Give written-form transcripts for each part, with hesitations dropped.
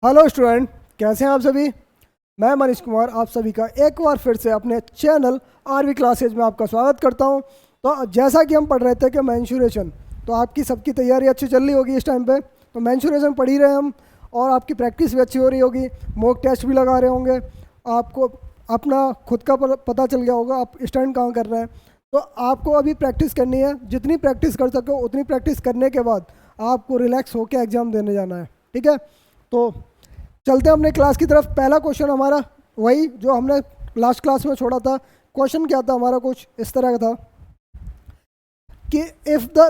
Hello student, कैसे हैं आप सभी। मैं मनीष कुमार आप सभी का एक बार फिर से अपने चैनल आरवी क्लासेज में आपका स्वागत करता हूं। तो जैसा कि हम पढ़ रहे थे कि मेंसुरेशन, तो आपकी सबकी तैयारी अच्छी चल रही होगी इस टाइम पे। तो मेंसुरेशन पढ़ ही रहे हैं हम, और आपकी प्रैक्टिस भी अच्छी हो रही होगी, मॉक टेस्ट भी लगा रहे होंगे, आपको अपना खुद का पता चल गया होगा आप स्टैंड कहाँ कर रहे हैं। तो आपको अभी प्रैक्टिस करनी है, जितनी प्रैक्टिस कर सको उतनी प्रैक्टिस करने के बाद आपको रिलैक्स होकर एग्ज़ाम देने जाना है, ठीक है। तो चलते हैं अपने क्लास की तरफ। पहला क्वेश्चन हमारा वही जो हमने लास्ट क्लास में छोड़ा था। क्वेश्चन क्या था हमारा, कुछ इस तरह का था कि if the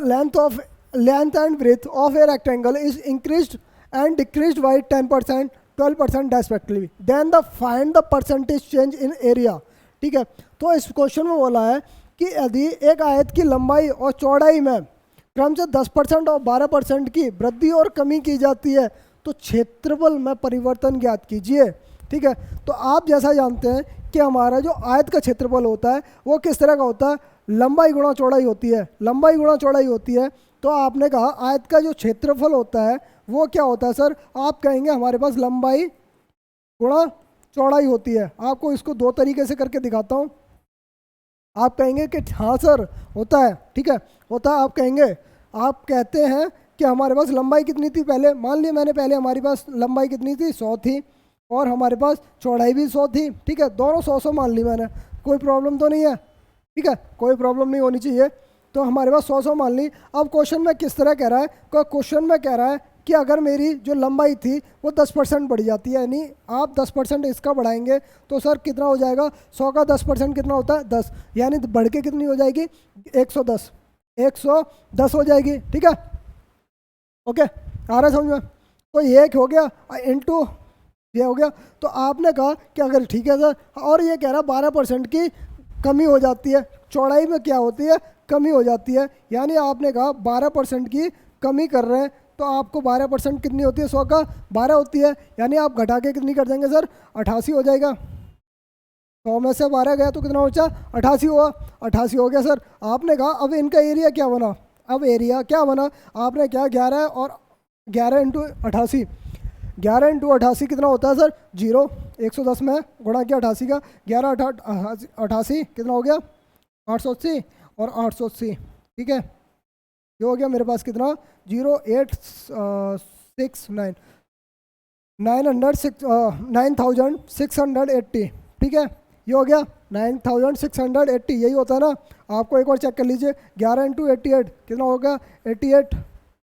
length and breadth of a rectangle is increased and decreased by 10%, 12% respectively, then the find the percentage change in area. ठीक है, तो इस क्वेश्चन में बोला है कि यदि एक आयत की लंबाई और चौड़ाई में क्रम से 10% और 12% की वृद्धि और कमी की जाती है तो क्षेत्रफल में परिवर्तन ज्ञात कीजिए। ठीक है, तो आप जैसा जानते हैं कि हमारा जो आयत का क्षेत्रफल होता है वो किस तरह का होता है, लंबाई गुणा चौड़ाई होती है। लंबाई गुणा चौड़ाई होती है, तो आपने कहा आयत का जो क्षेत्रफल होता है वो क्या होता है सर, आप कहेंगे हमारे पास लंबाई गुणा चौड़ाई होती है। आपको इसको दो तरीके से करके दिखाता हूँ। आप कहेंगे कि हाँ सर होता है, ठीक है होता है। आप कहेंगे, आप कहते हैं कि हमारे पास लंबाई कितनी थी पहले, मान लिया मैंने पहले हमारे पास लंबाई कितनी थी 100 थी, और हमारे पास चौड़ाई भी 100 थी। ठीक है, दोनों 100 मान ली मैंने, कोई प्रॉब्लम तो नहीं है। ठीक है, कोई प्रॉब्लम नहीं होनी चाहिए। तो हमारे पास 100 मान ली। अब क्वेश्चन में किस तरह कह रहा है, क्वेश्चन में कह रहा है कि अगर मेरी जो लंबाई थी वो 10% बढ़ जाती है, यानी आप 10% इसका बढ़ाएंगे तो सर कितना हो जाएगा, 100 का 10% कितना होता है 10, यानी बढ़ के कितनी हो जाएगी 110, 110 हो जाएगी। ठीक है, ओके आ रहा है समझ में। तो ये एक हो गया इंटू ये हो गया। तो आपने कहा कि अगर ठीक है सर, और ये कह रहा 12% की कमी हो जाती है, चौड़ाई में क्या होती है कमी हो जाती है, यानी आपने कहा 12% की कमी कर रहे हैं। तो आपको 12% कितनी होती है, 100 का 12 होती है, यानी आप घटा के कितनी कर देंगे सर 88 हो जाएगा। 100 में से 12 गया तो कितना बचा 88 हुआ, 88 हो गया सर। आपने कहा अब इनका एरिया क्या बना, अब एरिया क्या बना, आपने क्या 11 और 11 इंटू 88, 11 इंटू 88 कितना होता है सर 0, 110 में गुणा किया 88 का, 11 88 कितना हो गया 880 और 880। ठीक है, ये हो गया मेरे पास कितना 0869 9680। ठीक है, ये हो गया 9680, यही होता है ना। आपको एक और चेक कर लीजिए, 11 इंटू 88 कितना होगा 88।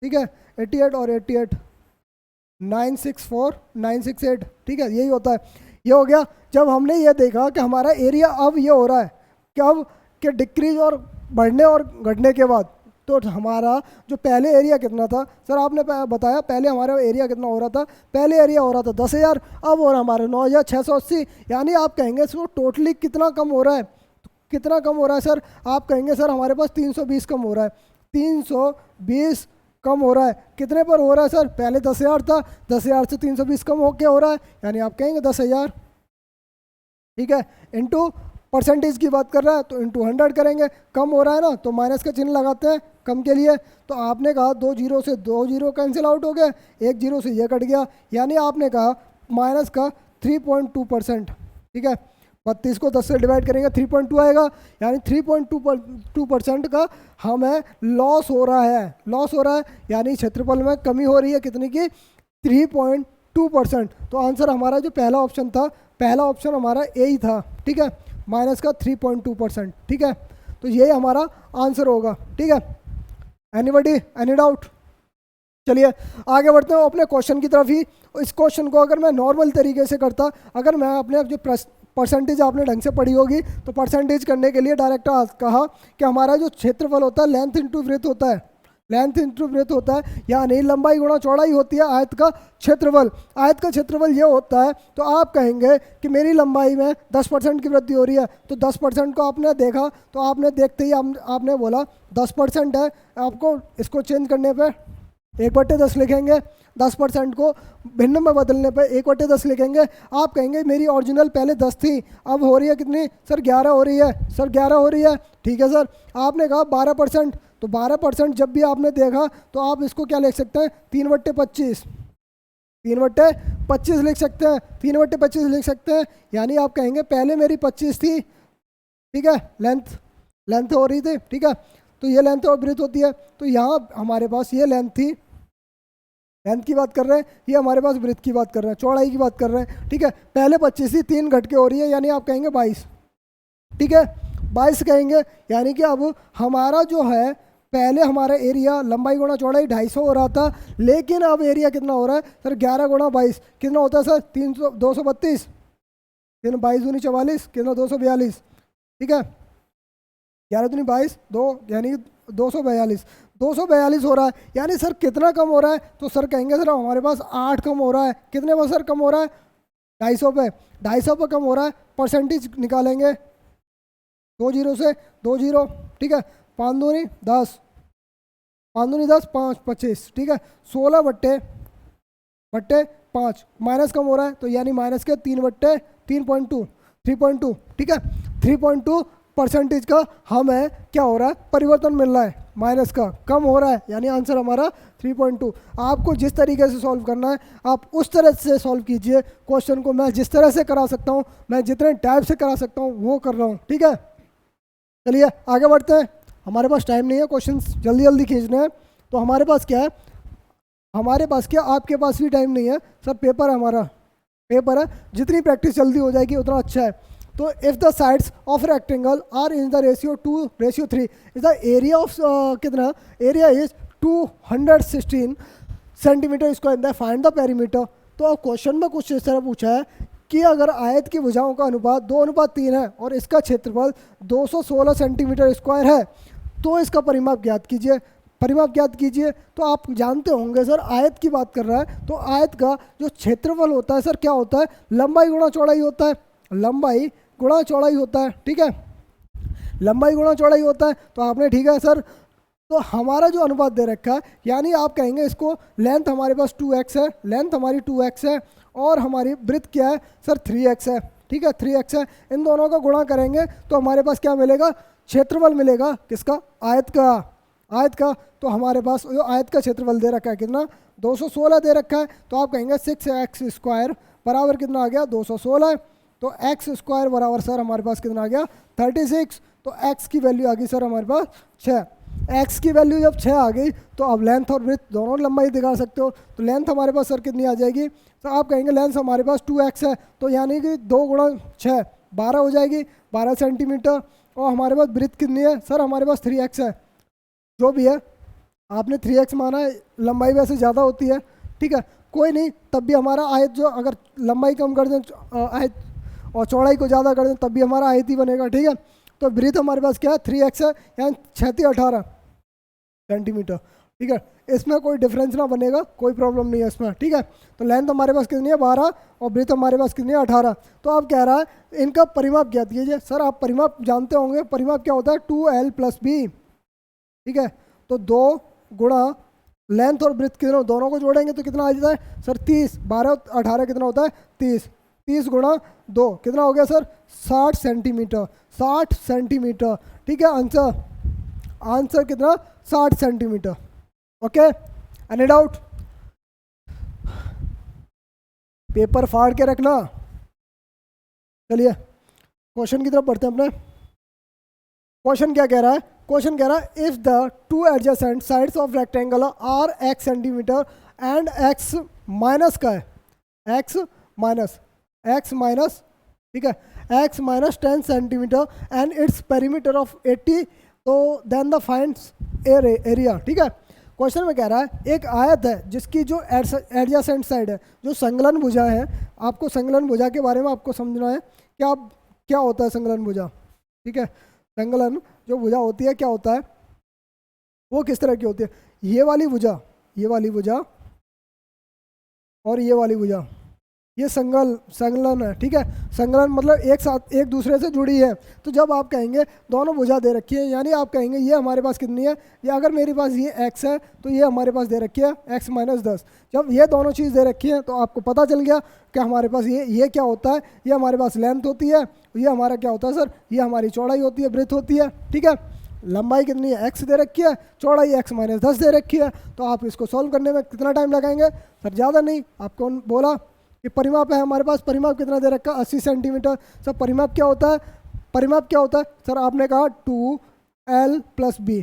ठीक है, 88 और 88 964 968। ठीक है, यही होता है। ये हो गया। जब हमने ये देखा कि हमारा एरिया अब ये हो रहा है कब कि डिक्रीज और बढ़ने और घटने के बाद, तो हमारा जो पहले एरिया कितना था सर, आपने बताया पहले हमारा एरिया कितना हो रहा था, पहले एरिया हो रहा था 10,000, अब हो रहा हमारा 9,680, यानी आप कहेंगे इसको टोटली कितना कम हो रहा है, कितना कम हो रहा है सर, आप कहेंगे सर हमारे पास 320 कम हो रहा है, 320 कम हो रहा है। कितने पर हो रहा है सर, पहले 10,000 था, 10,000 से 320 कम हो के हो रहा है, यानी आप कहेंगे 10,000। ठीक है, इंटू परसेंटेज की बात कर रहा है तो इंटू 100 करेंगे, कम हो रहा है ना तो माइनस का चिन्ह लगाते हैं कम के लिए। तो आपने कहा 2 जीरो से 2 जीरो कैंसिल आउट हो गया, 1 जीरो से ये कट गया, यानी आपने कहा माइनस का 3.2%। ठीक है, 32 को 10 से डिवाइड करेंगे 3.2 आएगा, यानी 3.2% का हमें लॉस हो रहा है, लॉस हो रहा है, यानी क्षेत्रफल में कमी हो रही है कितनी की 3.2%। तो आंसर हमारा जो पहला ऑप्शन था, पहला ऑप्शन हमारा ए ही था। ठीक है, माइनस का 3.2%। ठीक है, तो ये हमारा आंसर होगा। ठीक है, एनीबॉडी एनी डाउट। चलिए आगे बढ़ते हैं अपने क्वेश्चन की तरफ ही। इस क्वेश्चन को अगर मैं नॉर्मल तरीके से करता, अगर मैं अपने जो परसेंटेज आपने ढंग से पढ़ी होगी, तो परसेंटेज करने के लिए डायरेक्ट कहा कि हमारा जो क्षेत्रफल होता है लेंथ इंटू ब्रेथ होता है, लेंथ इंटू ब्रेथ होता है, यानी लंबाई गुणा चौड़ाई होती है आयत का क्षेत्रफल। आयत का क्षेत्रफल ये होता है, तो आप कहेंगे कि मेरी लंबाई में 10% की वृद्धि हो रही है, तो 10% को आपने देखा, तो आपने देखते ही आपने बोला 10% है, आपको इसको चेंज करने पे 1/10 लिखेंगे, 10% को भिन्न में बदलने पे 1/10 लिखेंगे। आप कहेंगे मेरी ओरिजिनल पहले 10 थी, अब हो रही है कितनी सर 11 हो रही है, सर 11 हो रही है। ठीक है सर, आपने कहा 12%, तो 12% जब भी आपने देखा तो आप इसको क्या लिख सकते हैं 3/25। 3/25 लिख सकते हैं, 3/25 लिख सकते हैं। यानी आप कहेंगे पहले मेरी 25 थी, ठीक है, लेंथ हो रही थी, ठीक है, तो ये लेंथ और ब्रीथ होती है। तो यहाँ हमारे पास ये लेंथ थी, लेंथ की बात कर रहे हैं, ये हमारे पास ब्रीथ की बात कर रहे हैं, चौड़ाई की बात कर रहे हैं, ठीक है। पहले 25 थी, 3 घट के हो रही है, यानी आप कहेंगे 22, ठीक है, 22 कहेंगे। यानी कि अब हमारा जो है पहले हमारा एरिया लंबाई गुणा चौड़ाई 250 हो रहा था, लेकिन अब एरिया कितना हो रहा है सर, 11 गुणा 22 कितना होता है सर, 232, 22 दूनी 44, कितना 242, ठीक है, 11 दूनी 22, 2 यानी 242 हो रहा है। यानी सर कितना कम हो रहा है, तो सर कहेंगे सर हमारे पास 8 कम हो रहा है। कितने पर सर कम हो रहा है, 250 पे, 250 पे कम हो रहा है। परसेंटेज निकालेंगे 2 जीरो से 2 जीरो, ठीक है, 5 दूनी 10, 5 दूनी 10, 5 25, ठीक है, 16 बट्टे 5 माइनस कम हो रहा है, तो यानी माइनस के 3/3.2, ठीक है, 3.2% का हमें क्या हो रहा है, परिवर्तन मिल रहा है, माइनस का कम हो रहा है, यानी आंसर हमारा 3.2। आपको जिस तरीके से सॉल्व करना है आप उस तरह से सॉल्व कीजिए क्वेश्चन को। मैं जिस तरह से करा सकता हूँ, मैं जितने टाइप से करा सकता हूँ वो कर रहा हूँ, ठीक है। चलिए आगे बढ़ते हैं, हमारे पास टाइम नहीं है, क्वेश्चन जल्दी जल्दी खींचने हैं। तो हमारे पास क्या है, हमारे पास क्या, आपके पास भी टाइम नहीं है सर, पेपर है हमारा, पेपर है, जितनी प्रैक्टिस जल्दी हो जाएगी उतना अच्छा है। तो if the sides of rectangle are in the ratio 2:3 is the area of कितना, area is 216 centimetre square, the find the perimeter. तो क्वेश्चन में कुछ इस तरह पूछा है कि अगर आयत की भुजाओं का अनुपात 2:3 है और इसका क्षेत्रफल 216 सेंटीमीटर स्क्वायर है, तो इसका परिमाप ज्ञात कीजिए। परिमाप ज्ञात कीजिए, तो आप जानते होंगे सर आयत की बात कर रहा है, तो आयत का जो क्षेत्रफल होता है सर क्या होता है, लंबाई गुणा चौड़ाई होता है, लंबाई गुणा चौड़ाई होता है, ठीक है, लंबाई गुणा चौड़ाई होता है। तो आपने ठीक है सर, तो हमारा जो अनुपात दे रखा है, यानी आप कहेंगे इसको लेंथ हमारे पास 2x है, लेंथ हमारी 2x है और हमारी ब्रीथ क्या है सर 3x है, ठीक है, 3x है। इन दोनों का गुणा करेंगे तो हमारे पास क्या मिलेगा, क्षेत्रफल मिलेगा, किसका, आयत का, आयत का। तो हमारे पास जो आयत का क्षेत्रफल दे रखा है कितना, 216 दे रखा है। तो आप कहेंगे 6x² बराबर कितना आ गया, 216। तो x स्क्वायर बराबर सर हमारे पास कितना आ गया, 36। तो x की वैल्यू आ गई सर हमारे पास 6। x की वैल्यू जब 6 आ गई तो अब लेंथ और ब्रीथ दोनों लंबाई दिखा सकते हो। तो लेंथ हमारे पास सर कितनी आ जाएगी, तो आप कहेंगे लेंथ हमारे पास 2x है, तो यानी कि 2 गुणा 6 12 हो जाएगी, 12 सेंटीमीटर। और हमारे पास ब्रीथ कितनी है सर, हमारे पास 3x है, जो भी है आपने 3x माना है, लंबाई वैसे ज़्यादा होती है, ठीक है, कोई नहीं, तब भी हमारा आयत जो अगर लंबाई कम कर दें आयत और चौड़ाई को ज़्यादा कर दें तब भी हमारा आयत ही बनेगा, ठीक है। तो ब्रीथ हमारे पास क्या है, 3x है, यानी 18 सेंटीमीटर, ठीक है, इसमें कोई डिफरेंस ना बनेगा, कोई प्रॉब्लम नहीं है इसमें, ठीक है। तो लेंथ हमारे पास कितनी है 12 और ब्रीथ हमारे पास कितनी है 18। तो आप कह रहा है इनका परिमाप ज्ञात कीजिए। सर आप परिमाप जानते होंगे, परिमाप क्या होता है, 2l + b, ठीक है। तो 2 गुणा लेंथ और ब्रीथ कितना, दोनों को जोड़ेंगे तो कितना आ जाता है सर 30, 12 18 कितना होता है 30, 30 गुणा 2 कितना हो गया सर 60 सेंटीमीटर, 60 सेंटीमीटर, ठीक है। आंसर आंसर कितना 60 centimetre. Okay, any doubt, paper फाड़ के रखना। चलिए क्वेश्चन की तरफ बढ़ते हैं अपने। क्वेश्चन क्या कह रहा है, क्वेश्चन कह रहा है if the 2 adjacent sides of rectangle are x centimetre and x minus का है, x माइनस, ठीक है, x minus 10 centimetre and its perimeter of 80, तो देन द फाइंड्स एरिया, ठीक है। क्वेश्चन में कह रहा है एक आयत है जिसकी जो एडजेसेंट साइड है, जो संलग्न भुजा है, आपको संलग्न भुजा के बारे में आपको समझना है क्या होता है संलग्न भुजा, ठीक है। संलग्न जो भुजा होती है क्या होता है, वो किस तरह की होती है, ये वाली भुजा और ये वाली भुजा, ये संलग्न है, ठीक है। संलग्न मतलब एक साथ एक दूसरे से जुड़ी है। तो जब आप कहेंगे दोनों भुजा दे रखी है, यानी आप कहेंगे ये हमारे पास कितनी है, या अगर मेरे पास ये x है तो ये हमारे पास दे रखी है x माइनस 10। जब ये दोनों चीज़ दे रखी है तो आपको पता चल गया कि हमारे पास ये क्या होता है, ये हमारे पास लेंथ होती है, ये हमारा क्या होता है सर, ये हमारी चौड़ाई होती है, ब्रेथ होती है, ठीक है। लंबाई कितनी है, x दे रखी है, चौड़ाई x माइनस 10 दे रखी है। तो आप इसको सॉल्व करने में कितना टाइम लगाएंगे सर? ज़्यादा नहीं। आपको बोला कि परिमाप है हमारे पास, परिमाप कितना दे रखा है 80 सेंटीमीटर। सर परिमाप क्या होता है, परिमाप क्या होता है सर? आपने कहा 2l + b,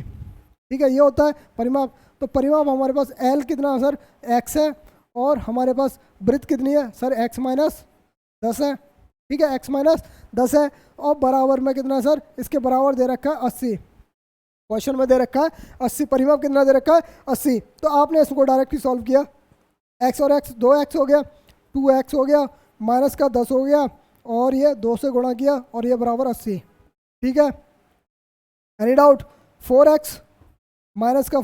ठीक है, ये होता है परिमाप। तो परिमाप हमारे पास l कितना है सर? x है, और हमारे पास वृत्त कितनी है सर? x माइनस 10 है, ठीक है, x माइनस 10 है। और बराबर में कितना है सर? इसके बराबर दे रखा है 80, क्वेश्चन में दे रखा है 80। परिमाप कितना दे रखा है? 80। तो आपने इसको डायरेक्टली सॉल्व किया, x और x 2x हो गया, 2x हो गया, माइनस का 10 हो गया, और ये 2 से गुणा किया, और ये बराबर 80, ठीक है। Any doubt? 4x माइनस का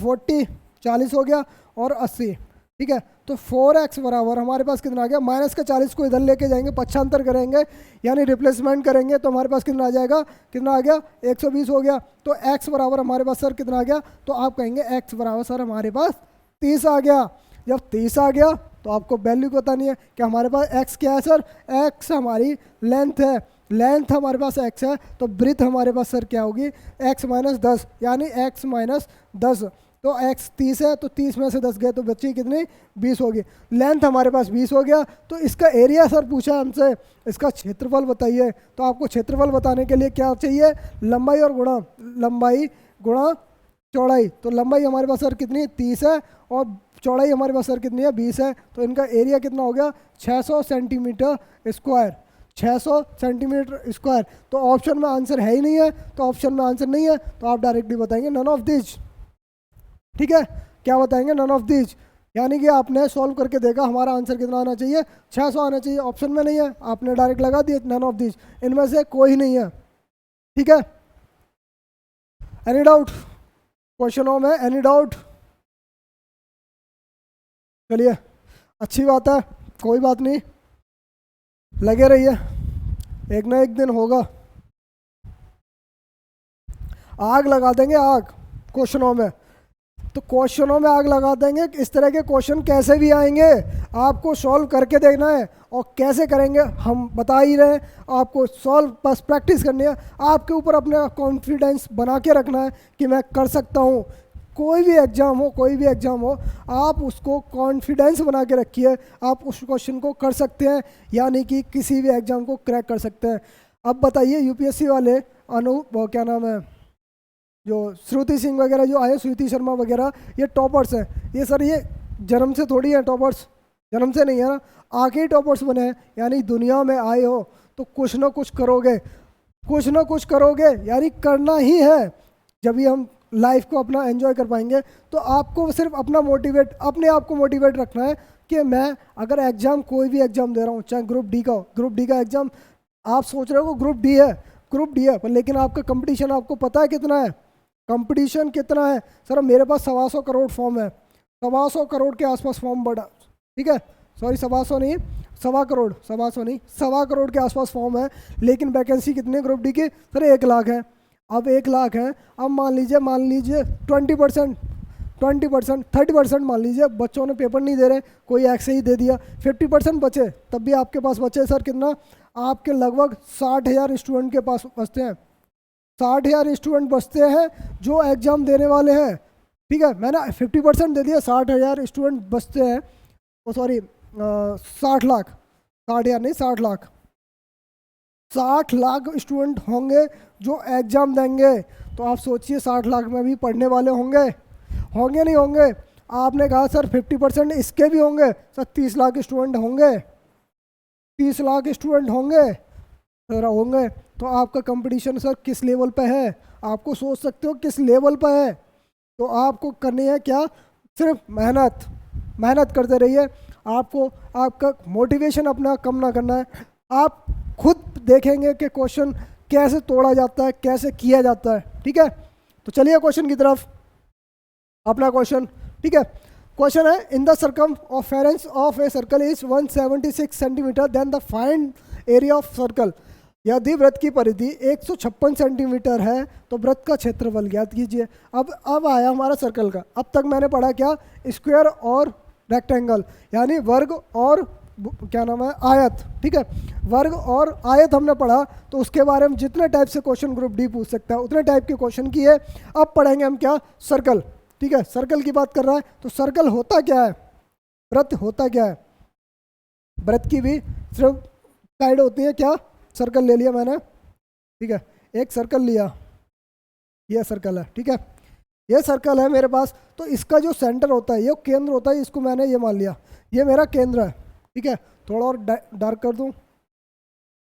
40 हो गया, और 80, ठीक है। तो 4x बराबर हमारे पास कितना आ गया? माइनस का 40 को इधर लेके जाएंगे, पक्षांतर करेंगे यानी रिप्लेसमेंट करेंगे, तो हमारे पास कितना आ जाएगा? कितना आ गया? 120 हो गया। तो x बराबर हमारे पास सर कितना आ गया? तो आप कहेंगे x बराबर सर हमारे पास 30 आ गया। जब 30 आ गया तो आपको वैल्यू बतानी है कि हमारे पास x क्या है सर? x हमारी लेंथ है, लेंथ हमारे पास x है, तो ब्रीथ हमारे पास सर क्या होगी? x माइनस 10, यानी x माइनस 10। तो x 30 है, तो 30 में से 10 गए तो बच्ची कितनी? 20 होगी। लेंथ हमारे पास 20 हो गया। तो इसका एरिया सर पूछा हमसे, इसका क्षेत्रफल बताइए। तो आपको क्षेत्रफल बताने के लिए क्या चाहिए? लंबाई और गुणा, लंबाई गुणा चौड़ाई। तो लंबाई हमारे पास सर कितनी? 30 है, और चौड़ाई हमारे पास सर कितनी है? 20 है। तो इनका एरिया कितना हो गया? 600 सेंटीमीटर स्क्वायर, 600 सेंटीमीटर स्क्वायर। तो ऑप्शन में आंसर है ही नहीं है, तो ऑप्शन में आंसर नहीं है, तो आप डायरेक्टली बताएंगे नन ऑफ दिस, ठीक है। क्या बताएंगे? नन ऑफ दिस, यानी कि आपने सॉल्व करके देखा हमारा आंसर कितना आना चाहिए? 600 आना चाहिए। ऑप्शन में नहीं है, आपने डायरेक्ट लगा दिया नन ऑफ दिस, इनमें से कोई नहीं है, ठीक है। एनी डाउट क्वेश्चनों में? Any doubt? चलिए अच्छी बात है, कोई बात नहीं, लगे रहिए, एक ना एक दिन होगा। आग लगा देंगे, आग क्वेश्चनों में। तो क्वेश्चनों में आग लगा देंगे। इस तरह के क्वेश्चन कैसे भी आएंगे, आपको सॉल्व करके देखना है। और कैसे करेंगे हम बता ही रहे हैं, आपको सॉल्व बस प्रैक्टिस करनी है। आपके ऊपर अपना कॉन्फिडेंस बना के रखना है कि मैं कर सकता हूँ। कोई भी एग्ज़ाम हो, कोई भी एग्ज़ाम हो, आप उसको कॉन्फिडेंस बना के रखिए, आप उस क्वेश्चन को कर सकते हैं, यानी कि किसी भी एग्ज़ाम को क्रैक कर सकते हैं। अब बताइए यूपीएससी वाले वो क्या नाम है, जो श्रुति सिंह वगैरह जो आए, श्रुति शर्मा वगैरह, ये टॉपर्स हैं। ये सर ये जन्म से थोड़ी हैं टॉपर्स, जन्म से नहीं है ना, आके ही टॉपर्स बने हैं। यानी दुनिया में आए हो तो कुछ ना कुछ करोगे, कुछ ना कुछ करोगे, यानी करना ही है। जब भी हम लाइफ को अपना एंजॉय कर पाएंगे, तो आपको सिर्फ अपना मोटिवेट, अपने आप को मोटिवेट रखना है कि मैं अगर एग्ज़ाम कोई भी एग्ज़ाम दे रहा हूँ, चाहे ग्रुप डी का हो, ग्रुप डी का एग्ज़ाम आप सोच रहे हो ग्रुप डी है, ग्रुप डी है, पर लेकिन आपका कंपटीशन आपको पता है कितना है? कंपटीशन कितना है सर? मेरे पास 125 करोड़ फॉर्म है, 125 करोड़ के आसपास फॉर्म बढ़ा, ठीक है, सॉरी 125 नहीं, 1.25 करोड़, 125 नहीं, 1.25 करोड़ के आसपास फॉर्म है। लेकिन वैकेंसी कितनी ग्रुप डी की सर? 1 लाख है। अब 1 लाख है, अब मान लीजिए 20%, 30% मान लीजिए बच्चों ने पेपर नहीं दे रहे, कोई ऐसे ही दे दिया, 50% बचे, तब भी आपके पास बचे सर कितना? आपके लगभग 60,000 स्टूडेंट के पास बचते हैं, 60,000 स्टूडेंट बचते हैं जो एग्ज़ाम देने वाले हैं, ठीक है। मैंने 50% दे दिया, 60,000 स्टूडेंट बचते हैं, ओ सॉरी 60 लाख, 60,000 नहीं 60 लाख, 60 लाख स्टूडेंट होंगे जो एग्ज़ाम देंगे। तो आप सोचिए 60 लाख में भी पढ़ने वाले होंगे, होंगे नहीं होंगे? आपने कहा सर 50% इसके भी होंगे, सर 30 लाख स्टूडेंट होंगे, 30 लाख स्टूडेंट होंगे सर, होंगे। तो आपका कंपटीशन सर किस लेवल पे है? आपको सोच सकते हो किस लेवल पे है। तो आपको करनी है क्या? सिर्फ मेहनत, मेहनत करते रहिए। आपको आपका मोटिवेशन अपना कम ना करना है। आप खुद देखेंगे कि क्वेश्चन कैसे तोड़ा जाता है, कैसे किया जाता है, ठीक है। तो चलिए क्वेश्चन की तरफ, अपना क्वेश्चन, ठीक है। क्वेश्चन है, in the circumference of a circle is 176 centimetre, then the find area of circle. यदि वृत्त की परिधि 156 सेंटीमीटर है तो वृत्त का क्षेत्रफल ज्ञात कीजिए। अब आया हमारा सर्कल का। अब तक मैंने पढ़ा क्या? स्क्वायर और रेक्टेंगल, यानी वर्ग और क्या नाम है, आयत, ठीक है। वर्ग और आयत हमने पढ़ा, तो उसके बारे में जितने टाइप से क्वेश्चन ग्रुप डी पूछ सकता है उतने टाइप के क्वेश्चन किए। अब पढ़ेंगे हम क्या, सर्कल, ठीक है। सर्कल की बात कर रहा है, तो सर्कल होता क्या है, वृत्त होता क्या है। वृत्त की भी सिर्फ साइड होती है, क्या, सर्कल ले लिया मैंने, ठीक है, एक सर्कल लिया, यह सर्कल है, ठीक है, ये सर्कल है मेरे पास। तो इसका जो सेंटर होता है, ये केंद्र होता है, इसको मैंने ये मान लिया, ये मेरा केंद्र है, ठीक है। थोड़ा और डार्क कर दूं,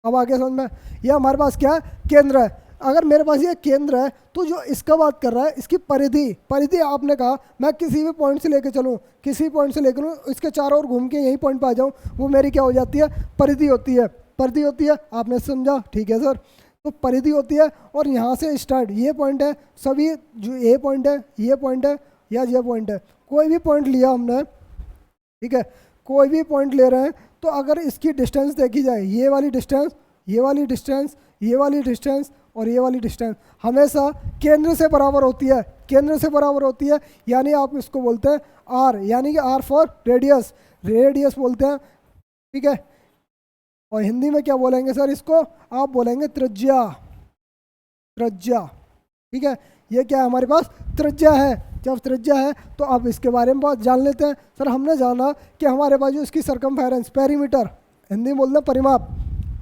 अब आगे समझ में, ये हमारे पास क्या है, केंद्र है। अगर मेरे पास ये केंद्र है, तो जो इसका बात कर रहा है, इसकी परिधि, परिधि आपने कहा मैं किसी भी पॉइंट से लेकर चलूँ, किसी पॉइंट से लेकर इसके चारों ओर घूम के यही पॉइंट पर आ जाऊँ, वो मेरी क्या हो जाती है, परिधि होती है। परिधि होती है, आपने समझा, ठीक है सर। तो परिधि होती है, और यहाँ से स्टार्ट ये पॉइंट है, सभी जो ए पॉइंट है, ये पॉइंट है, या ये पॉइंट है, कोई भी पॉइंट लिया हमने, ठीक है, कोई भी पॉइंट ले रहे हैं, तो अगर इसकी डिस्टेंस देखी जाए, ये वाली डिस्टेंस, ये वाली डिस्टेंस, ये वाली डिस्टेंस और ये वाली डिस्टेंस हमेशा केंद्र से बराबर होती है, केंद्र से बराबर होती है। यानी आप इसको बोलते हैं आर, यानी कि आर फॉर रेडियस, रेडियस बोलते हैं, ठीक है। और हिंदी में क्या बोलेंगे सर इसको, आप बोलेंगे त्रिज्या, त्रिज्या, ठीक है। ये क्या है हमारे पास, त्रिज्या है। जब त्रिज्या है तो आप इसके बारे में बात जान लेते हैं। सर हमने जाना कि हमारे पास जो इसकी सरकमफेरेंस, पेरीमीटर, हिंदी में बोलते हैं परिमाप।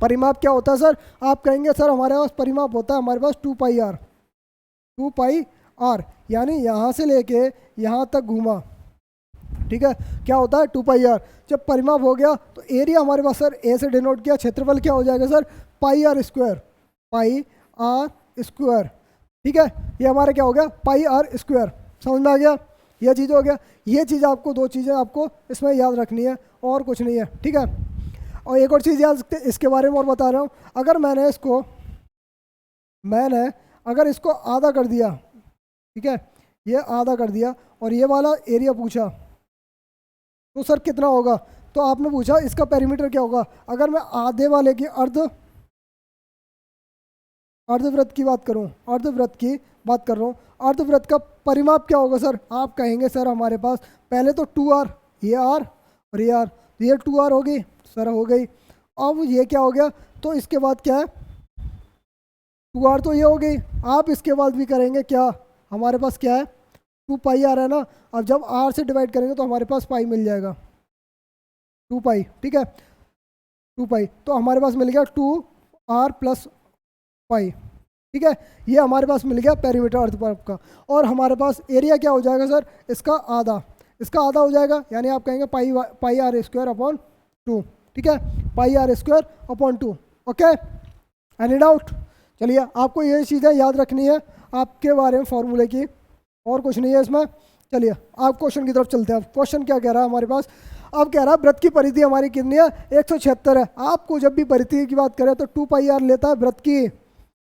परिमाप क्या होता है सर, आप कहेंगे सर हमारे पास परिमाप होता है हमारे पास 2πr, 2πr, यानी यहाँ से लेके यहाँ तक घूमा, ठीक है, क्या होता है 2πr। जब परिमाप हो गया तो एरिया हमारे पास सर ए से डिनोट किया, क्षेत्रफल क्या हो जाएगा सर, πr², πr², ठीक है। ये हमारा क्या हो गया, πr², समझ में आ गया, यह चीज़ हो गया। ये चीज़ आपको, दो चीज़ें आपको इसमें याद रखनी है, और कुछ नहीं है, ठीक है। और एक और चीज़ याद रखते, इसके बारे में और बता रहा हूँ, अगर मैंने अगर इसको आधा कर दिया, ठीक है, ये आधा कर दिया और ये वाला एरिया पूछा, तो सर कितना होगा। तो आपने पूछा इसका पेरीमीटर क्या होगा। अगर मैं आधे वाले की अर्धवृत्त की बात करूं, अर्धवृत्त की बात कर रहा हूँ, अर्धवृत्त का परिमाप क्या होगा सर। आप कहेंगे सर हमारे पास पहले तो 2r, ये r और ये r, ये 2r होगी सर, हो गई। अब ये क्या हो गया, तो इसके बाद क्या है, 2r तो ये हो गई। आप इसके बाद भी करेंगे क्या, हमारे पास क्या है 2πr है ना। अब जब r से डिवाइड करेंगे तो हमारे पास पाई मिल जाएगा, 2π, ठीक है, 2π। तो हमारे पास मिल गया 2r + पाई, ठीक है। ये हमारे पास मिल गया पेरीमीटर अर्धपरिमाप का। और हमारे पास एरिया क्या हो जाएगा सर, इसका आधा, इसका आधा हो जाएगा, यानी आप कहेंगे πr²/2, ठीक है, πr²/2, ओके। Any doubt. चलिए आपको ये चीज़ें याद रखनी है आपके बारे में, फॉर्मूले की, और कुछ नहीं है इसमें। चलिए आप क्वेश्चन की तरफ चलते हैं। क्वेश्चन क्या कह रहा है हमारे पास, अब कह रहा है वृत्त की परिधि हमारी कितनी है, 176 है। आपको जब भी परिधि की बात करें तो 2πr लेता है वृत्त की,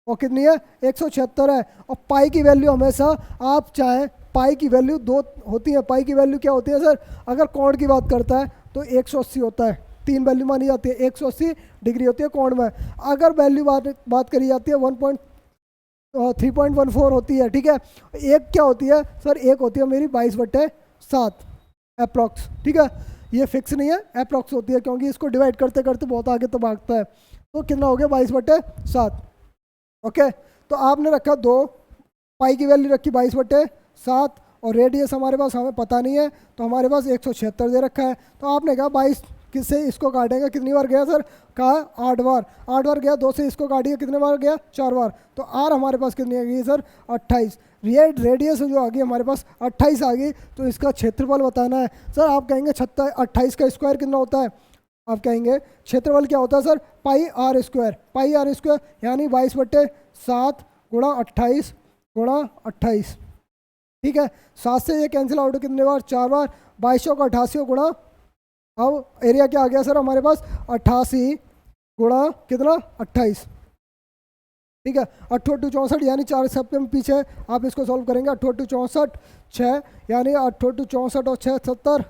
और कितनी है 176 है। और पाई की वैल्यू हमेशा आप चाहें, पाई की वैल्यू 2 होती है। पाई की वैल्यू क्या होती है सर, अगर कोण की बात करता है तो 180 होता है, 3 वैल्यू मानी जाती है, 180 डिग्री होती है कोण में। अगर वैल्यू बात करी जाती है 3.14 होती है, ठीक है। एक क्या होती है सर, एक होती है मेरी 22/7 अप्रॉक्स, ठीक है। ये फिक्स नहीं है, अप्रॉक्स होती है, क्योंकि इसको डिवाइड करते करते बहुत आगे तो भागता है। तो कितना हो गया 22/7, ओके। तो आपने रखा 2, पाई की वैल्यू रखी 22/7, और रेडियस हमारे पास हमें पता नहीं है, तो हमारे पास 176 दे रखा है। तो आपने कहा 22 किससे इसको काटेंगे, कितनी बार गया सर, कहा 8 बार, 8 बार गया, 2 से इसको काटिए, कितने बार गया 4 बार। तो आर हमारे पास कितनी आ गई सर, 28। रेडियस जो आ गई हमारे पास 28 आ गई। तो इसका क्षेत्रफल बताना है सर। आप कहेंगे 28 का स्क्वायर कितना होता है, आप कहेंगे क्षेत्रफल क्या होता है सर, πr², πr², यानी 22/7 × 28 × 28, ठीक है। 7 से ये कैंसिल आउट कितने बार, 4 बार, 2200 का 88 गुणा, अब एरिया क्या आ गया सर हमारे पास 88 गुणा कितना 28, ठीक है। 8×8 = 64, यानी 4 सब पीछे, आप इसको सॉल्व करेंगे। 8×8 = 64, 6, यानी 8×8 = 64 और 6 70,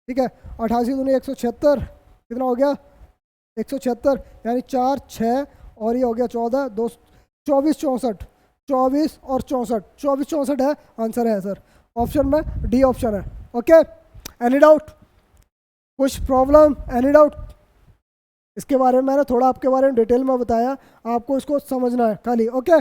ठीक है। 88 दूनी 176, कितना हो गया 176, यानी 4, 6 और ये हो गया 14, 2, 24, 64, 24 और 64, 24, 64 है आंसर है सर। ऑप्शन में डी ऑप्शन है, ओके। एनी डाउट, कुछ प्रॉब्लम, एनी डाउट। इसके बारे में मैंने थोड़ा आपके बारे में डिटेल में बताया, आपको इसको समझना है खाली। ओके,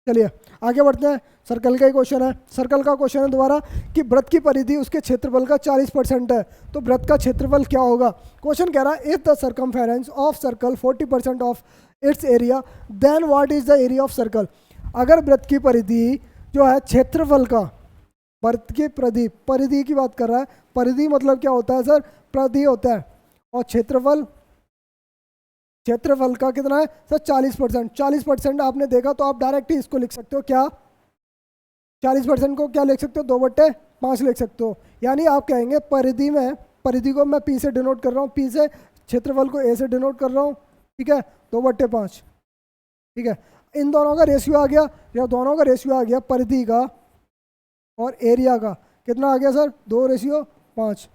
चलिए आगे बढ़ते हैं। सर्कल का ही क्वेश्चन है। सर्कल का क्वेश्चन है दोबारा कि वृत्त की परिधि उसके क्षेत्रफल का 40% है, तो वृत्त का क्षेत्रफल क्या होगा। क्वेश्चन कह रहा है if the circumference of circle 40% of its area then what is the area of circle. अगर वृत्त की परिधि जो है क्षेत्रफल का, वृत्त की परिधि, परिधि की बात कर रहा है। परिधि मतलब क्या होता है सर, परिधि होता है, और क्षेत्रफल, क्षेत्रफल का कितना है सर 40%। 40% आपने देखा तो आप डायरेक्ट ही इसको लिख सकते हो क्या, 40% को क्या लिख सकते हो, 2/5 लिख सकते हो। यानी आप कहेंगे परिधि में, परिधि को मैं पी से डिनोट कर रहा हूँ, पी से, क्षेत्रफल को ए से डिनोट कर रहा हूँ, ठीक है, 2/5, ठीक है। इन दोनों का रेशियो आ गया, या दोनों का रेशियो आ गया परिधि का और एरिया का, कितना आ गया सर 2:5।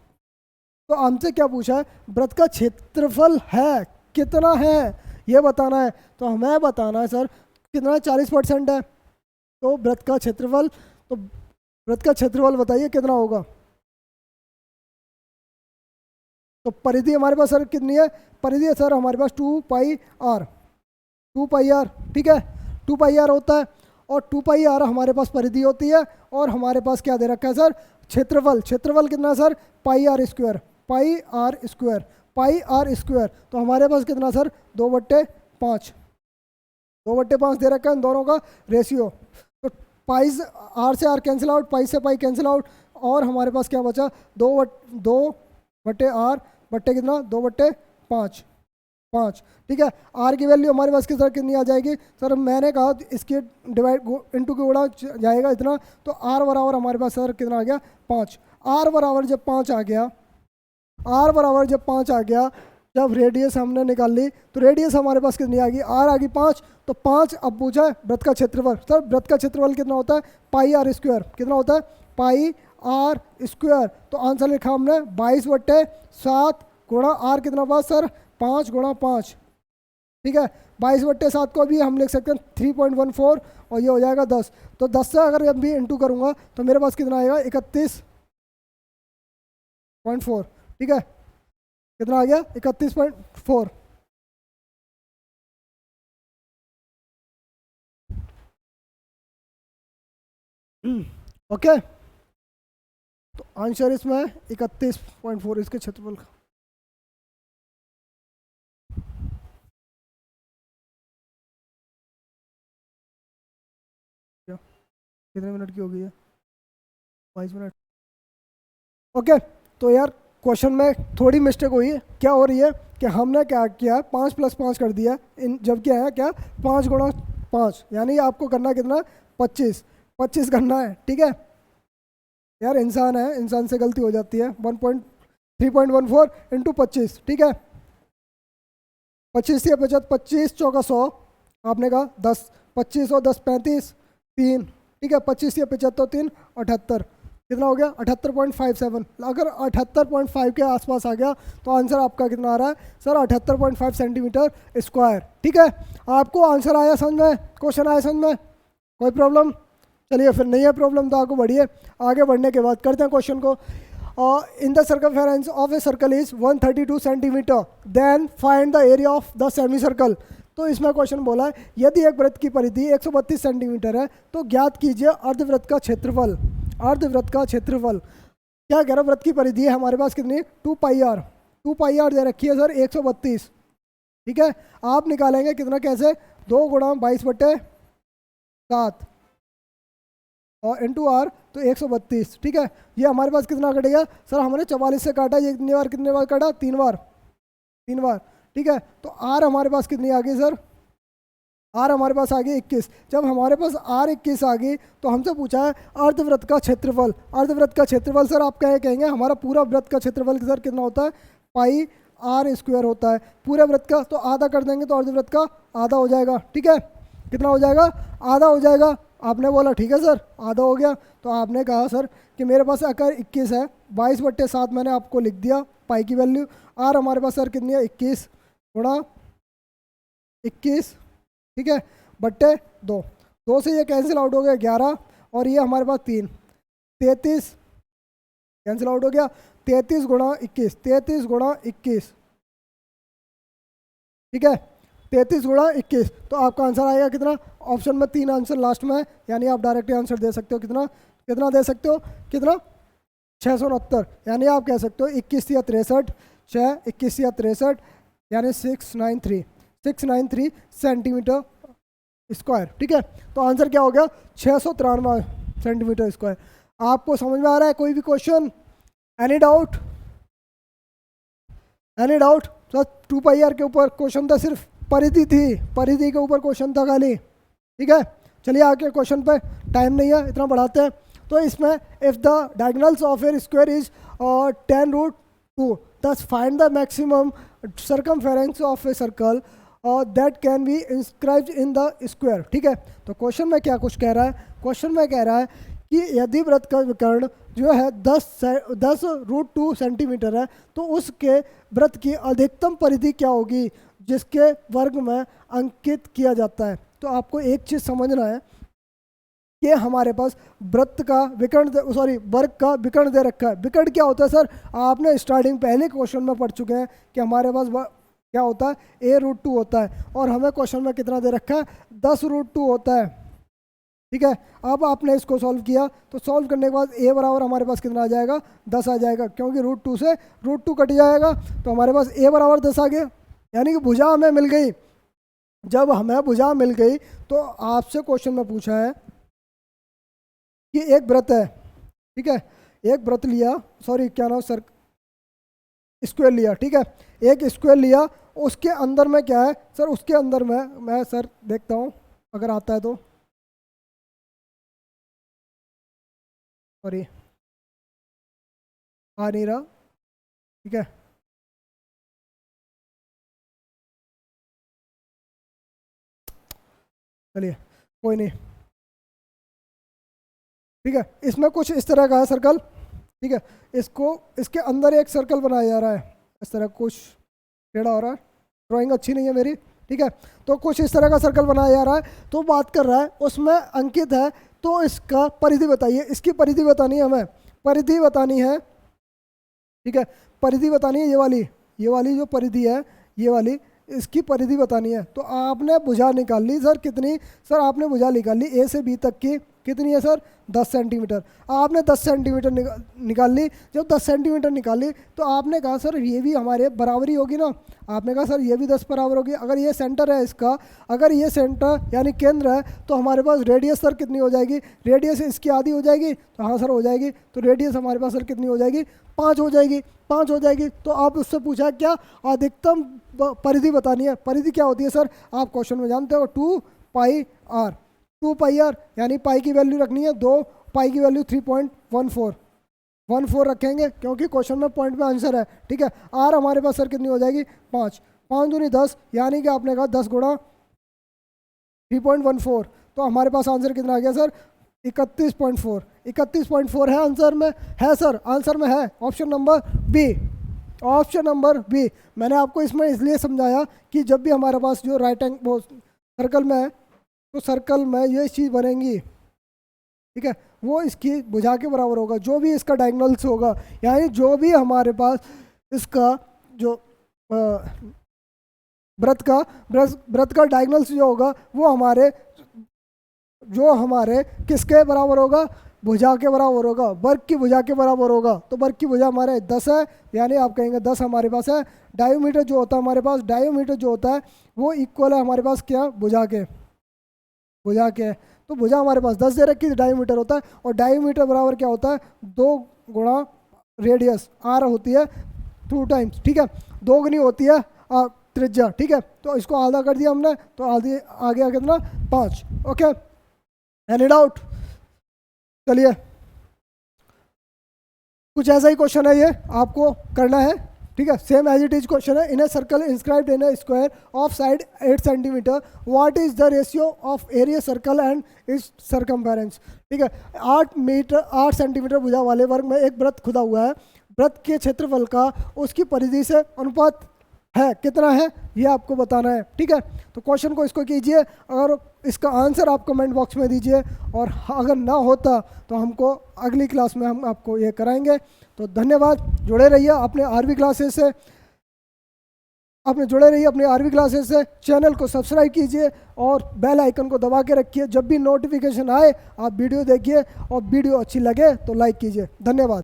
तो हमसे क्या पूछा है, वृत्त का क्षेत्रफल है कितना है ये बताना है। तो हमें बताना है सर कितना 40% है, तो वृत्त का क्षेत्रफल, तो वृत्त का क्षेत्रफल बताइए कितना होगा। तो परिधि हमारे पास सर कितनी है, परिधि है सर हमारे पास 2πr, 2πr, ठीक है, 2πr होता है। और 2πr हमारे पास परिधि होती है, और हमारे पास क्या दे रखा है सर, क्षेत्रफल। क्षेत्रफल कितना है सर, πr², πr², πr²। तो हमारे पास कितना सर 2/5, 2/5 दे रखा है इन दोनों का रेशियो। तो पाई, आर से आर कैंसिल आउट, पाई से पाई कैंसिल आउट, और हमारे पास क्या बचा 2/r बट्टे कितना 2/5, 5, ठीक है। आर की वैल्यू हमारे पास कितनी आ जाएगी सर, मैंने कहा इसके डिवाइड इनटू के गुणा जाएगा इतना, तो आर बराबर हमारे पास सर कितना आ गया 5। आर बराबर जब 5 आ गया, आर बराबर जब 5 आ गया, जब रेडियस हमने निकाल ली तो रेडियस हमारे पास कितनी आ गई, आर आ गई 5। तो 5 अब पूछा है वृत्त का क्षेत्रफल। सर वृत्त का क्षेत्रफल कितना होता है, πr², कितना होता है πr²। तो आंसर लिखा हमने 22/7 गुणा आर कितना पास सर 5 गुणा 5, ठीक है। 22/7 को भी हम लिख सकते हैं 3.14, और ये हो जाएगा 10। तो 10 से अगर मैं भी इंटू करूँगा तो मेरे पास कितना आएगा 31.4, ठीक है। कितना आ गया 31.4। ओके, तो आंसर इसमें 31.4 इसके क्षेत्रफल का। कितने मिनट की हो गई है, 22 मिनट। ओके, तो यार क्वेश्चन में थोड़ी मिस्टेक हुई है। क्या हो रही है कि हमने क्या किया 5 + 5 कर दिया, इन जबकि आया क्या 5 गुणा 5, यानी आपको करना कितना 25, 25 करना है, ठीक है। यार इंसान है, इंसान से गलती हो जाती है। 3.14 इंटू 25, ठीक है। 25 से 50, 25 चौका 100, आपने कहा 10, 25 और 10 35, 3, ठीक है। 25 से 75, 3 78, कितना हो गया 78.57। अगर 78.5 के आसपास आ गया तो आंसर आपका कितना आ रहा है सर 78.5 सेंटीमीटर स्क्वायर, ठीक है। आपको आंसर आया समझ में, क्वेश्चन आया समझ में, कोई प्रॉब्लम। चलिए फिर नहीं है प्रॉब्लम तो आगे बढ़िए। आगे बढ़ने के बाद करते हैं क्वेश्चन को। In the circumference of a circle is 132 centimetre, then find the area of the semi circle. तो इसमें क्वेश्चन बोला है यदि एक वृत्त की परिधि 132 सेंटीमीटर है तो ज्ञात कीजिए अर्धवृत्त का क्षेत्रफल। अर्धवृत्त का क्षेत्रफल क्या कह रहा है, वृत्त की परिधि है हमारे पास कितनी 2πr, 2πr दे रखी है सर 132, ठीक है। आप निकालेंगे कितना, कैसे 2 गुणा 22/7 और इंटू आर, तो 132, ठीक है। ये हमारे पास कितना कटेगा सर, हमने 44 से काटा, ये कितने बार काटा 3 बार, 3 बार, ठीक है। तो आर हमारे पास कितनी आ गई सर, आर हमारे पास आ गई 21। जब हमारे पास आर 21 आ गई तो हमसे पूछा है अर्धवृत्त का क्षेत्रफल। अर्धवृत्त का क्षेत्रफल सर आप क्या कहेंगे, हमारा पूरा वृत्त का क्षेत्रफल सर कितना होता है πr² होता है। पूरे वृत्त का तो आधा कर देंगे तो अर्धवृत्त का आधा हो जाएगा, ठीक है। कितना हो जाएगा, आधा हो जाएगा। आपने बोला ठीक है सर आधा हो गया, तो आपने कहा सर कि मेरे पास अगर 21 है, 22/7 मैंने आपको लिख दिया पाई की वैल्यू। आर हमारे पास सर कितनी है 21 गुणा 21, ठीक है, बट्टे 2, 2 से ये कैंसिल आउट हो गया 11, और ये हमारे पास 3, 33 कैंसिल आउट हो गया, 33 गुणा 21, 33 गुणा 21, ठीक है, 33 गुणा 21, तो आपका आंसर आएगा कितना? ऑप्शन में 3 आंसर लास्ट में है, यानी आप डायरेक्ट आंसर दे सकते हो कितना, कितना दे सकते हो, कितना? 669, यानी आप कह सकते हो 21 या 63, 6 21 या 63, यानी 693 सेंटीमीटर स्क्वायर। ठीक है, तो आंसर क्या हो गया? 693 सेंटीमीटर स्क्वायर। आपको समझ में आ रहा है? कोई भी question, any doubt? Any doubt? तो 2πr के ऊपर क्वेश्चन था, सिर्फ परिधि थी, परिधि के ऊपर क्वेश्चन था खाली। ठीक है, चलिए आगे क्वेश्चन पे, टाइम नहीं है इतना बढ़ाते हैं। तो इसमें if the diagonals of A square is 10√2 thus find the maximum circumference of a circle that can be inscribed in the square। ठीक है, तो क्वेश्चन में क्या कुछ कह रहा है? क्वेश्चन में कह रहा है कि यदि वृत्त का विकर्ण जो है 10√2 सेंटीमीटर है, तो उसके वृत्त की अधिकतम परिधि क्या होगी जिसके वर्ग में अंकित किया जाता है। तो आपको एक चीज़ समझना है कि हमारे पास वृत्त का विकर्ण, सॉरी वर्ग का विकर्ण दे रखा है। विकर्ण क्या होता है सर? आपने स्टार्टिंग पहले क्वेश्चन में पढ़ चुके हैं कि हमारे पास क्या होता है? a√2 होता है, और हमें क्वेश्चन में कितना दे रखा है? 10√2 होता है। ठीक है, अब आपने इसको सॉल्व किया, तो सॉल्व करने के बाद a बराबर हमारे पास कितना आ जाएगा? 10 आ जाएगा, क्योंकि √2 से √2 कट जाएगा, तो हमारे पास a बराबर 10 आ गया, यानी कि भुजा हमें मिल गई। जब हमें भुजा मिल गई तो आपसे क्वेश्चन में पूछा है कि एक व्रत है, ठीक है, एक व्रत लिया, सॉरी क्या नाम सर, स्क्वायर लिया। ठीक है, एक स्क्वायर लिया, उसके अंदर में क्या है सर? उसके अंदर में मैं सर देखता हूँ अगर आता है तो, सॉरी आ नहीं रहा। ठीक है, चलिए कोई नहीं। ठीक है, इसमें कुछ इस तरह का है सर्कल। ठीक है, इसको, इसके अंदर एक सर्कल बनाया जा रहा है, इस तरह कुछ टेढ़ा हो रहा है, ड्राइंग अच्छी नहीं है मेरी। ठीक है, तो कुछ इस तरह का सर्कल बनाया जा रहा है, तो बात कर रहा है उसमें अंकित है, तो इसका परिधि बताइए। इसकी परिधि बतानी है हमें, परिधि बतानी है। ठीक है, परिधि बतानी है, ये वाली जो परिधि है, ये वाली, इसकी परिधि बतानी है। तो आपने भुजा निकाल ली सर, कितनी सर? आपने भुजा निकाल ली ए से बी तक की, कितनी है सर? 10 सेंटीमीटर। आपने 10 सेंटीमीटर निकाल ली। जब 10 सेंटीमीटर निकाली तो आपने कहा सर ये भी हमारे बराबरी होगी ना। आपने कहा सर ये भी 10 बराबर होगी। अगर ये सेंटर है इसका, अगर ये सेंटर यानी केंद्र है, तो हमारे पास रेडियस सर कितनी हो जाएगी? रेडियस इसकी आधी हो जाएगी, तो हाँ सर हो जाएगी। तो रेडियस हमारे पास सर कितनी हो जाएगी? 5 हो जाएगी, 5 हो जाएगी। तो आप उससे पूछा क्या? अधिकतम परिधि बतानी है। परिधि क्या होती है सर? आप क्वेश्चन में जानते हो 2πr। 2πr यानी पाई की वैल्यू रखनी है 2, पाई की वैल्यू 3.14 रखेंगे, क्योंकि क्वेश्चन में पॉइंट में आंसर है। ठीक है, आर हमारे पास सर कितनी हो जाएगी? 5, 5 दूनी 10, यानी कि आपने कहा 10 गुणा 3.14, तो हमारे पास आंसर कितना आ गया सर? 31.4। 31.4 है आंसर में, है सर, आंसर में है option number B, option number B. मैंने आपको इसमें इसलिए समझाया कि जब भी हमारे पास जो राइट एंग वो सर्कल में है, तो सर्कल में ये चीज़ बनेंगी, ठीक है, वो इसकी भुजा के बराबर होगा, जो भी इसका डायगोनल्स होगा, यानी जो भी हमारे पास इसका जो व्रत का डायगोनल्स जो होगा, वो हमारे किसके बराबर होगा? भुजा के बराबर होगा, वर्ग की भुजा के बराबर होगा। तो वर्ग की भुजा हमारे 10 है, यानी आप कहेंगे 10 हमारे पास है। डायोमीटर जो होता है हमारे पास, डायोमीटर जो होता है वो इक्वल है हमारे पास क्या? भुजा के तो भुजा हमारे पास 10 दे रखी, डायोमीटर होता है, और डायोमीटर बराबर क्या होता है? 2 गुणा रेडियस, आर होती है 2 टाइम्स। ठीक है, 2 गुनी होती है त्रिज्या। ठीक है, तो इसको आधा कर दिया हमने, तो आधे आ गया कितना? 5। Okay, any doubt? चलिए, कुछ ऐसा ही क्वेश्चन है, ये आपको करना है। ठीक है, same as it is question है। In a circle inscribed in a square of side 8 centimetre, what is the ratio of area circle and its circumference. ठीक है, 8 सेंटीमीटर भुजा वाले वर्ग में एक वृत्त खुदा हुआ है। वृत्त के क्षेत्रफल का उसकी परिधि से अनुपात है, कितना है ये आपको बताना है। ठीक है, तो क्वेश्चन को इसको कीजिए, अगर इसका आंसर आप कमेंट बॉक्स में दीजिए, और अगर ना होता तो हमको अगली क्लास में हम आपको ये कराएंगे। तो धन्यवाद, जुड़े रहिए अपने आरवी क्लासेस से। आपने जुड़े रहिए अपनी आरवी क्लासेस से। चैनल को सब्सक्राइब कीजिए और बेल आइकन को दबा के रखिए। जब भी नोटिफिकेशन आए आप वीडियो देखिए, और वीडियो अच्छी लगे तो लाइक कीजिए। धन्यवाद।